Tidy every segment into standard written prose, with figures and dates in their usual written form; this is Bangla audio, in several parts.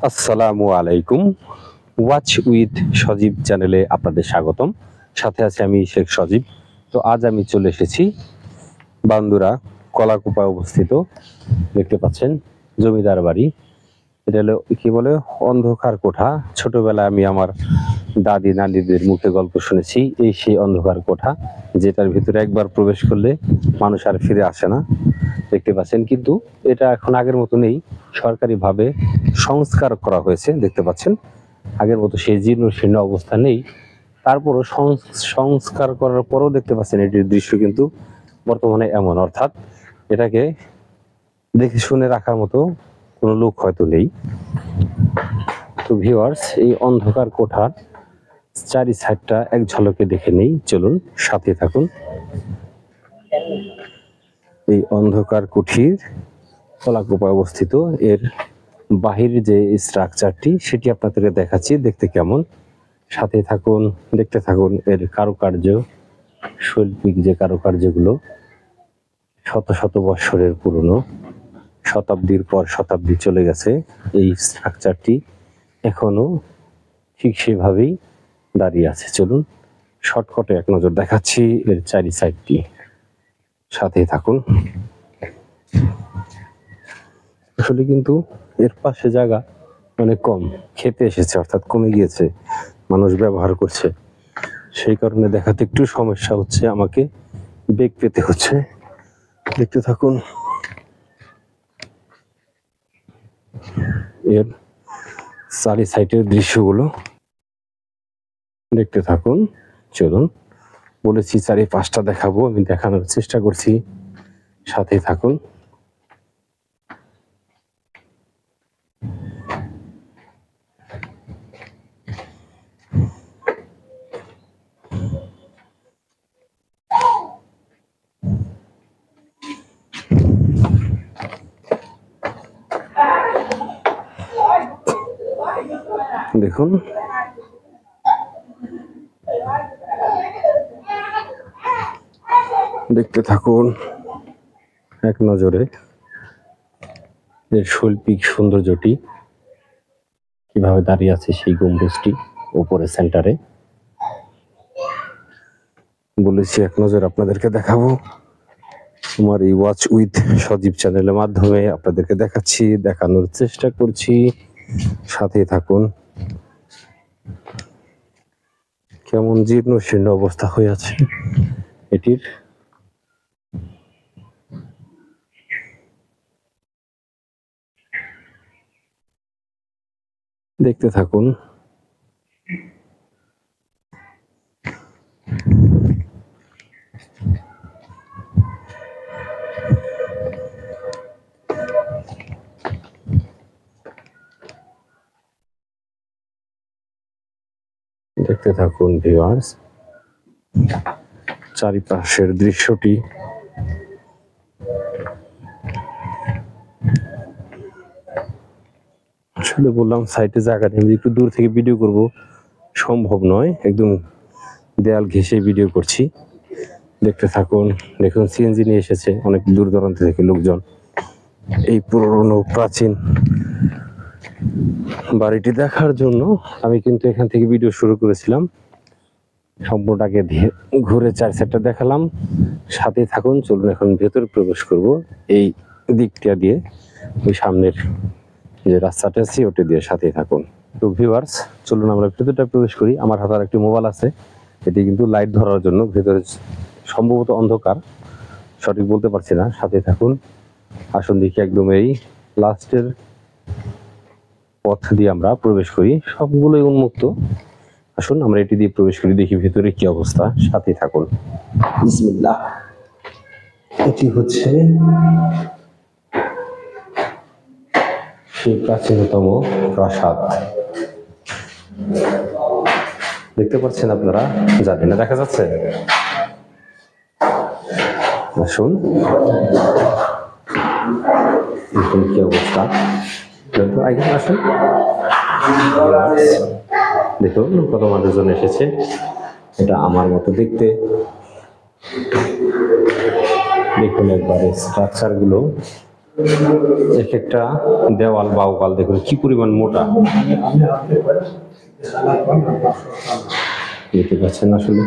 আসসালামু আলাইকুম। ওয়াচ উইথ সজীব চ্যানেলে আপনাদের স্বাগতম। সাথে আছে আমি শেখ সজীব। তো আজ আমি চলে এসেছি বান্দুরা কলাকুপায় অবস্থিত, দেখতে পাচ্ছেন জমিদার বাড়ি। এটা হলো কি বলে অন্ধকার কোঠা। ছোটবেলায় আমি আমার দাদি নানিদের মুখে গল্প শুনেছি এই সেই অন্ধকার কোঠা, যেটার ভিতরে একবার প্রবেশ করলে মানুষ আর ফিরে আসে না। দেখতে পাচ্ছেন, কিন্তু এটা এখন আগের মতো নেই, সরকারিভাবে সংস্কার করা হয়েছে। দেখতে পাচ্ছেন আগের মতো সেই জীর্ণ শীর্ণ অবস্থা নেই। তারপরও সংস্কার করার পরও দেখতে পাচ্ছেন এটির দৃশ্য কিন্তু বর্তমানে এমন, অর্থাৎ এটাকে দেখে শুনে রাখার মতো কোনো লোক হয়তো নেই। তো ভিউয়ার্স, এই অন্ধকার কোঠার চারি সাইডটা এক ঝলকে দেখে নেই, চলুন সাথে থাকুন। এই অন্ধকার কুঠির কলাকুপায় অবস্থিত, এর বাহির যে স্ট্রাকচারটি সেটি আপনাদেরকে দেখাচ্ছি দেখতে কেমন। সাথে থাকুন, দেখতে থাকুন। এর কারুকার্য, শৈল্পিক যে কারুকার্যগুলো শত শত বৎসরের পুরনো, শতাব্দীর পর শতাব্দী চলে গেছে, এই স্ট্রাকচারটি এখনো ঠিক সেভাবেই দাঁড়িয়ে আছে। চলুন শর্টকাটে এক নজর দেখাচ্ছি এর চারি সাইডটি, সাথে থাকুন। আসলে কিন্তু এর পাশে জায়গা অনেক কম, খেতে এসেছে, অর্থাৎ কমে গিয়েছে, মানুষ ব্যবহার করছে, সেই কারণে দেখাতে একটু সমস্যা হচ্ছে, আমাকে বেগ পেতে হচ্ছে। দেখতে থাকুন এর চারি সাইডের দৃশ্যগুলো, দেখতে থাকুন। চলুন, বলেছি চারি পাঁচটা দেখাবো, আমি দেখানোর চেষ্টা করছি, সাথে থাকুন। দেখুন দেখতে থাকুন এক নজরে এর শৈল্পিক সৌন্দর্যটি কিভাবে দাঁড়িয়ে আছে, সেই গম্বুজটি উপরে সেন্টারে। বলেছি এক নজর আপনাদেরকে দেখাবো, আমার এই ওয়াচ উইথ সজীব চ্যানেলের মাধ্যমে আপনাদেরকে দেখাচ্ছি, দেখানোর চেষ্টা করছি, সাথে থাকুন। কেমন জীর্ণ শীর্ণ অবস্থা হয়ে আছে এটির। দেখতে থাকুন। দেখতে থাকুন ভিউয়ার্স চারিপাশের দৃশ্যটি। আসলে বললাম সাইটে জায়গা নেই, একটু দূর থেকে ভিডিও করব, সম্ভব নয়, একদম দেয়াল ঘেঁষে ভিডিও করছি। দেখতে থাকুন। দেখুন সিএনজি নিয়ে এসেছে অনেক দূর দূরান্ত থেকে লোকজন এই পুরনো প্রাচীন বাড়িটি দেখার জন্য। আমি কিন্তু এখান থেকে ভিডিও শুরু করেছিলাম, সম্পূর্ণটাকে ঘুরে চার সাইডটা দেখালাম, সাথে থাকুন। চলুন এখন ভেতরে প্রবেশ করব এই দিকটা দিয়ে, ওই সামনের যে রাস্তাটা আছে ওটা দিয়ে, সাথে থাকুন। তো ভিউয়ার্স চলুন আমরা ভেতরটা প্রবেশ করি। আমার হাতে আর একটি মোবাইল আছে, এটি কিন্তু লাইট ধরার জন্য, ভেতরে সম্ভবত অন্ধকার, সঠিক বলতে পারছি না, সাথে থাকুন। আসুন দেখি, একদম এই লাস্টের পথ দিয়ে আমরা প্রবেশ করি, সবগুলোই উন্মুক্ত। আসুন আমরা এটি দিয়ে প্রবেশ করি, দেখি ভেতরে কি অবস্থা, সাথে থাকুন। বিসমিল্লাহ। এটি হচ্ছে সেই প্রাচীনতম প্রাসাদ, দেখতে পাচ্ছেন আপনারা, জানি না দেখা যাচ্ছে। আসুন দেখুন কি অবস্থা, আসুন দেখুন কত মানুষজন এসেছে, এটা আমার মতো দেখতে। দেখুন একবারে স্ট্রাকচার গুলো এক একটা দেওয়াল বাউকাল দেখুন কি পরিমাণ মোটা, দেখতে পাচ্ছেন। আসলে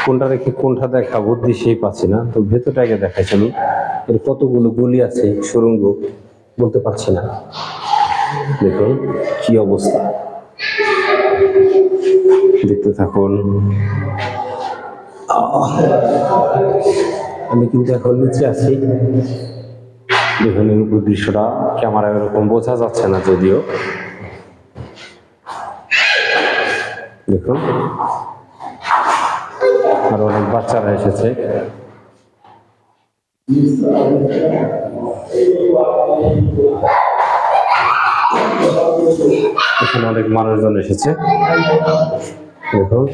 কোনটা রেখে কোনটা দেখাবো দিশেই পাচ্ছি না, তো ভেতরটাকে দেখাইছি আমি। এর কতগুলো গলি আছে, সুড়ঙ্গ, বলতে পারছি না। দেখুন কি অবস্থা, দেখতে থাকুন। আমি কিন্তু এখন নিচে আছি, দেখুন এর উপর দৃশ্যটা ক্যামেরায় এরকম বোঝা যাচ্ছে না যদিও। দেখুন আর অনেক বাচ্চারা এসেছে, এখানে অনেক মানুষজন এসেছে। দেখুন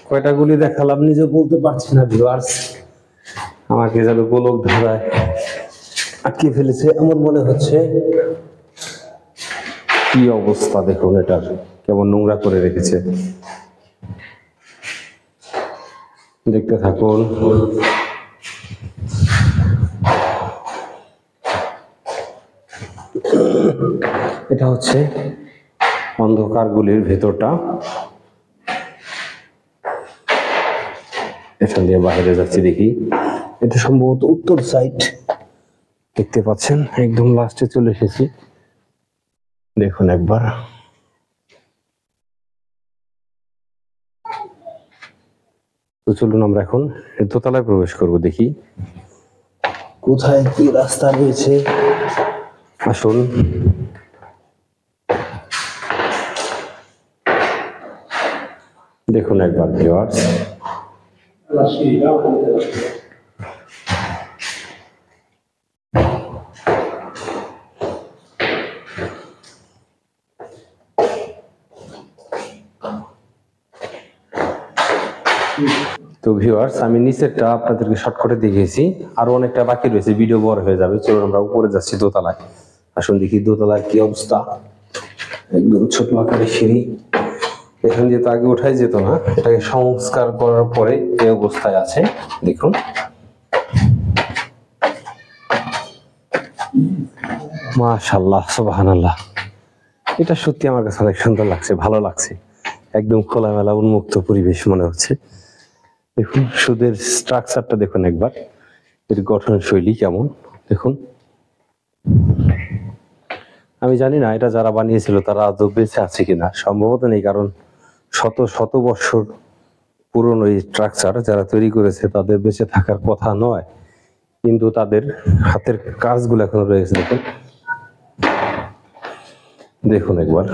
কয়টা গুলি দেখালাম নিজে বলতে পারছি না ভিউয়ার্স, আমাকে যেন গোলক ধাঁধায় আটকে ফেলেছে এমন মনে হচ্ছে। কি অবস্থা দেখুন, এটার কেমন নোংরা করে রেখেছে, দেখতে থাকুন। এটা হচ্ছে অন্ধকার গুলির ভেতরটা, এখান দিয়ে বাইরে যাচ্ছি দেখি। এটা সম্ভবত উত্তর সাইড, দেখতে পাচ্ছেন একদম লাস্টে চলে এসেছি। দেখুন একবার, তো চলুন আমরা এখন দোতলায় প্রবেশ করব, দেখি কোথায় কি রাস্তা রয়েছে। আসুন, দেখুন একবার ভিউয়ার্স। তো ভিউয়ার্স, আমি নিচেরটা আপনাদেরকে শর্টকাটে দেখিয়েছি, আরো অনেকটা বাকি রয়েছে, ভিডিও বড় হয়ে যাবে। চলুন আমরা উপরে যাচ্ছি দোতলায়। আসুন দেখি দোতলার কি অবস্থা। একদম ছোট আকারের সিঁড়ি, এখান দিয়ে তো আগে ওঠাই যেত না, এটাকে সংস্কার করার পরে এই অবস্থায় আছে। দেখুন মাশাআল্লাহ, সুবহানাল্লাহ, এটা সত্যি আমার কাছে অনেক সুন্দর লাগছে, ভালো লাগছে। একদম খোলামেলা উন্মুক্ত পরিবেশ মনে হচ্ছে। দেখুন সুদের স্ট্রাকচারটা দেখুন একবার, এর গঠন শৈলী কেমন দেখুন। আমি জানি না এটা যারা বানিয়েছিল তারা আদৌ বেঁচে আছে কিনা, সম্ভবত নেই, কারণ শত শত বছর পুরনো এই স্ট্রাকচার যারা তৈরি করেছে তাদের বেঁচে থাকার কথা নয়, কিন্তু তাদের হাতের কাজগুলো এখনো রয়েছে। দেখুন, দেখুন একবার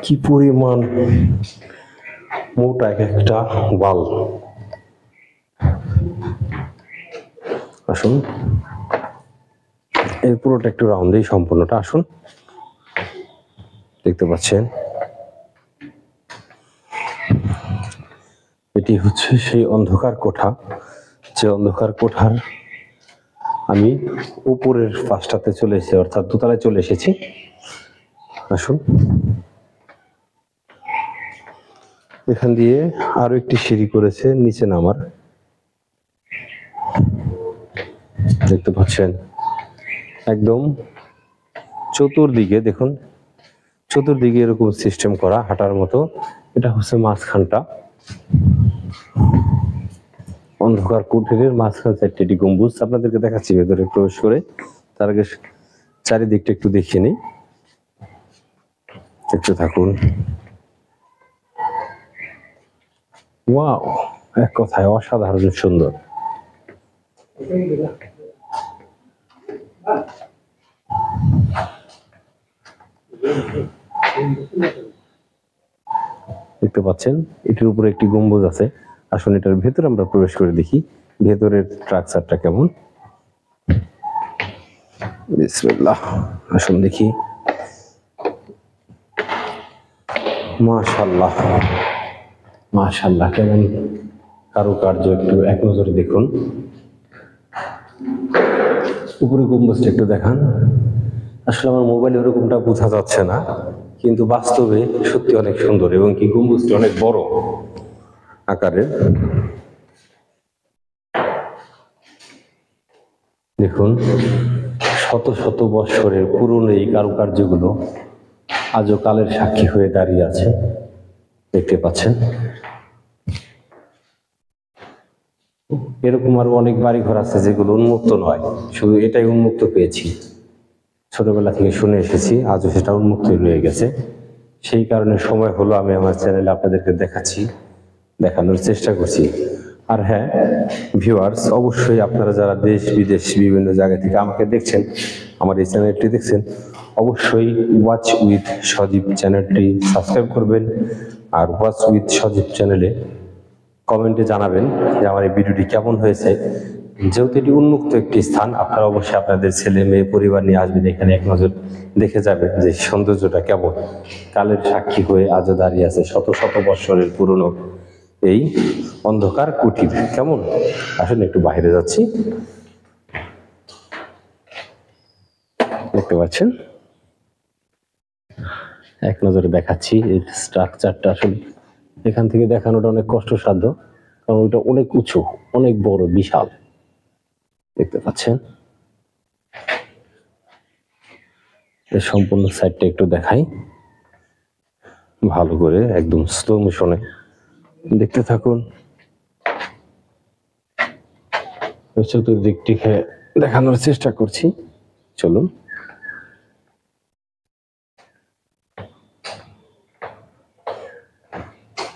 কি পরিমাণ মোটা এক একটা ওয়াল। আসুন এই পুরোটা একটু রাউন্ডেই সম্পূর্ণটা, আসুন দেখতে পাচ্ছেন। এটি হচ্ছে সেই অন্ধকার কোঠা, যে অন্ধকার কোঠার আমি উপরের পাশটাতে চলে এসেছি, অর্থাৎ দোতলায় চলে এসেছি। আসুন, এখান দিয়ে আরো একটি সিঁড়ি করেছে নিচে নামার, দেখতে পাচ্ছেন। একদম চতুর্দিকে দেখুন, চতুর্দিকে এরকম সিস্টেম করা হাঁটার মতো। এটা হচ্ছে মাঝখানটা, অন্ধকার কুটিরের মাঝখান চারটি গম্বুজ আপনাদেরকে দেখাচ্ছি ভেতরে প্রবেশ করে। তার আগে চারিদিকটা একটু দেখিয়ে নিই, দেখতে থাকুন। ওয়াও, এক কথায় অসাধারণ সুন্দর। দেখতে পাচ্ছেন এটির উপরে একটি গম্বুজ আছে। আসুন এটার ভেতরে আমরা প্রবেশ করে দেখি ভেতরের স্ট্রাকচারটা কেমন। বিসমিল্লাহ, আসুন দেখি। মাশাআল্লাহ মাশাআল্লাহ, কেমন কারুকার্য, একটু এক নজরে দেখুন। উপরে গম্বুজটা একটু দেখান। আসলে আমার মোবাইলে ওরকমটা বোঝা যাচ্ছে না, কিন্তু বাস্তবে সত্যি অনেক সুন্দর এবং কি গম্বুজটি অনেক বড় আকারের। দেখুন, শত শত বৎসরের পুরনো এই কারুকার্যগুলো আজও কালের সাক্ষী হয়ে দাঁড়িয়ে আছে, দেখতে পাচ্ছেন। এরকম আরো অনেক বাড়িঘর আছে যেগুলো উন্মুক্ত নয়, শুধু এটাই উন্মুক্ত পেয়েছি। ছোটবেলা থেকে শুনে এসেছি, আজও সেটা উন্মুক্ত রয়ে গেছে। সেই কারণে সময় হলো আমি আমার চ্যানেলে আপনাদেরকে দেখাচ্ছি, দেখানোর চেষ্টা করছি। আর হ্যাঁ ভিউয়ার্স, অবশ্যই আপনারা যারা দেশ বিদেশ বিভিন্ন জায়গা থেকে আমাকে দেখছেন, আমার এই চ্যানেলটি দেখছেন, অবশ্যই ওয়াচ উইথ সজীব চ্যানেলটি সাবস্ক্রাইব করবেন। আর ওয়াচ উইথ সজীব চ্যানেলে কমেন্টে জানাবেন যে আমার এই ভিডিওটি কেমন হয়েছে। যেহেতু এটি উন্মুক্ত একটি স্থান, আপনারা অবশ্যই আপনাদের ছেলে মেয়ে পরিবার নিয়ে আসবেন, এখানে এক নজর দেখে যাবেন যে সৌন্দর্যটা কেমন। কালের সাক্ষী হয়ে আজও দাঁড়িয়ে আছে শত শত বৎসরের পুরনো এই অন্ধকার কুটির। কেমন, আসলে একটু বাইরে যাচ্ছি, দেখতে পাচ্ছেন, এক নজরে দেখাচ্ছি। এই স্ট্রাকচারটা আসলে এখান থেকে দেখানোটা অনেক কষ্টসাধ্য, কারণ ওইটা অনেক উঁচু, অনেক বড়, বিশাল, দেখতে পাচ্ছেন। এর সম্পূর্ণ সাইডটা একটু দেখাই ভালো করে, একদম স্লো মোশনে দেখতে থাকুন। চতুর্দিকটিকে দেখানোর চেষ্টা করছি, চলুন।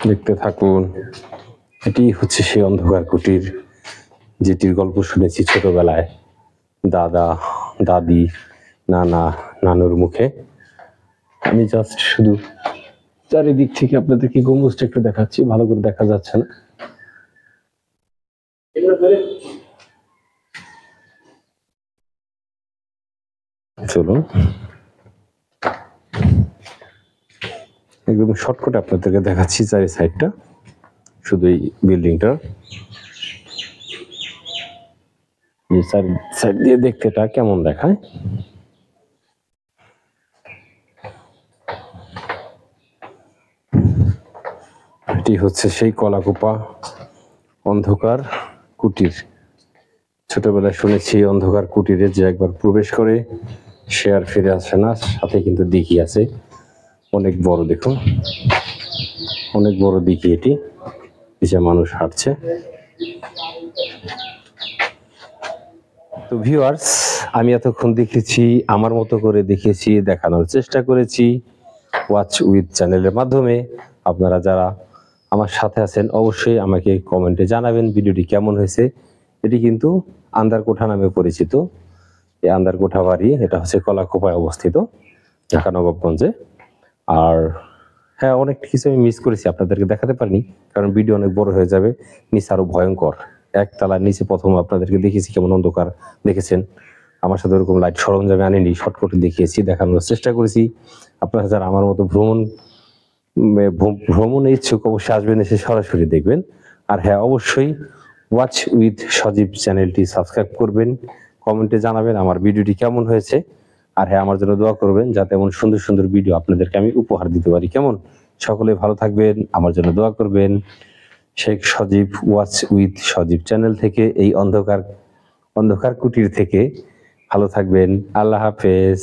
দেখতে থাকুন। এটি হচ্ছে সেই অন্ধকার কুটির যেটির গল্প শুনেছি ছোটবেলায় দাদা দাদি নানা নানুর মুখে। আমি জাস্ট শুধু চারিদিক থেকে আপনাদেরকে গম্বুজটা একটু দেখাচ্ছি, ভালো করে দেখা যাচ্ছে না। চলুন একদম শর্টকাটে আপনাদেরকে দেখাচ্ছি চারি সাইডটা, শুধু এই বিল্ডিংটা চারি সাইড দিয়ে দেখতেটা কেমন দেখায়। এটি হচ্ছে সেই কলাকুপা অন্ধকার কুটির। ছোটবেলায় শুনেছি অন্ধকার কুটিরে যে একবার প্রবেশ করে সে আর ফিরে আসে না, সাথে কিন্তু দিঘি আছে অনেক বড়। দেখুন, অনেক বড় দিঘি এটি, নিচে মানুষ হাঁটছে। তো ভিউয়ার্স, আমি এতক্ষণ দেখেছি, আমার মতো করে দেখেছি, দেখানোর চেষ্টা করেছি ওয়াচ উইথ চ্যানেলের মাধ্যমে। আপনারা যারা আমার সাথে আছেন অবশ্যই আমাকে কমেন্টে জানাবেন ভিডিওটি কেমন হয়েছে। এটি কিন্তু আন্দারকোঠা নামে পরিচিত। এই আন্দারকোঠা বাড়ি, এটা হচ্ছে কলাকুপায় অবস্থিত, ঢাকা নবাবগঞ্জে। আর হ্যাঁ, অনেক কিছু আমি মিস করেছি, আপনাদেরকে দেখাতে পারিনি কারণ ভিডিও অনেক বড় হয়ে যাবে। নিচে আরো ভয়ঙ্কর, একতলার নিচে প্রথম আপনাদেরকে দেখিয়েছি কেমন অন্ধকার, দেখেছেন। আমার সাথে ওরকম লাইট সরঞ্জামে আনিনি, শর্টকাটে দেখিয়েছি, দেখানোর চেষ্টা করেছি। আপনারা যারা আমার মতো ভ্রমণে ইচ্ছুক অবশ্যই আসবেন, এসে সরাসরি দেখবেন। আর হ্যাঁ, অবশ্যই ওয়াচ উইথ সজীব চ্যানেলটি সাবস্ক্রাইব করবেন, কমেন্টে জানাবেন আমার ভিডিওটি কেমন হয়েছে। আর হ্যাঁ, আমার জন্য দোয়া করবেন যাতে এমন সুন্দর সুন্দর ভিডিও আপনাদেরকে আমি উপহার দিতে পারি। কেমন, সকলে ভালো থাকবেন, আমার জন্য দোয়া করবেন। শেখ সজীব, ওয়াচ উইথ সজীব চ্যানেল থেকে, এই অন্ধকার কুটির থেকে। ভালো থাকবেন, আল্লাহ হাফেজ।